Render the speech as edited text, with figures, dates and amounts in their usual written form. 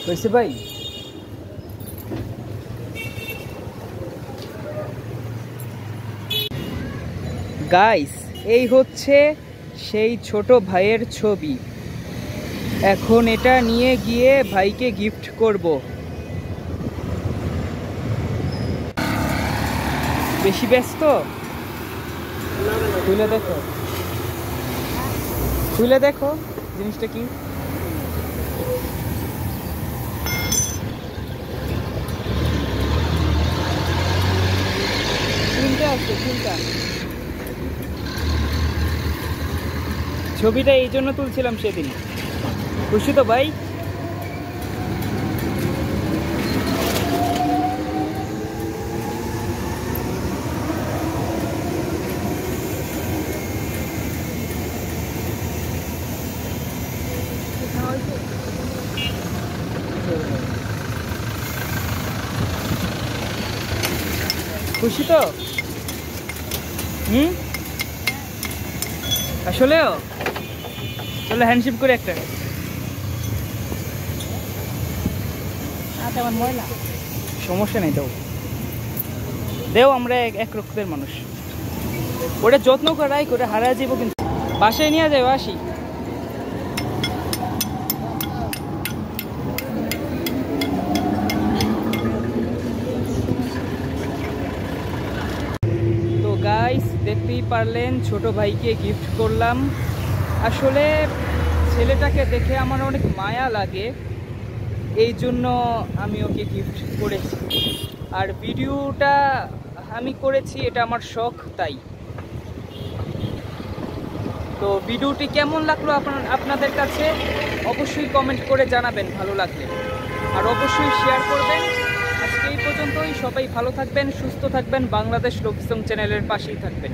হয়েছে ভাই? গাইস, এই হচ্ছে সেই ছোট ভাইয়ের ছবি। এখন এটা নিয়ে গিয়ে ভাইকে গিফট করব। বেশি ব্যস্ত? খুলে দেখো, খুলে দেখো জিনিসটা কি। তিনটা আছে, তিনটা। ছবিটা এই জন্য তুলছিলাম সেদিন। খুশি তো ভাই? খুশি তো? আসলেও চলো হ্যান্ডশেক করে একটা। সমস্যা নেই, দাও দেও, আমরা এক রক্তের মানুষ। ওটা যত্ন করাই করে হারায় যাবো, কিন্তু বাসায় নিয়ে যাবো। আসি। তো গাইস, দেখতেই পারলেন ছোট ভাইকে গিফট করলাম। আসলে ছেলেটাকে দেখে আমার অনেক মায়া লাগে, এই জন্য আমি ওকে গিফট করেছি। আর ভিডিওটা আমি করেছি, এটা আমার শখ, তাই। তো ভিডিওটি কেমন লাগলো আপনাদের কাছে অবশ্যই কমেন্ট করে জানাবেন ভালো লাগলে, আর অবশ্যই শেয়ার করবেন। আজকে এই পর্যন্তই। সবাই ভালো থাকবেন, সুস্থ থাকবেন, বাংলাদেশ লোকসং চ্যানেলের পাশেই থাকবেন।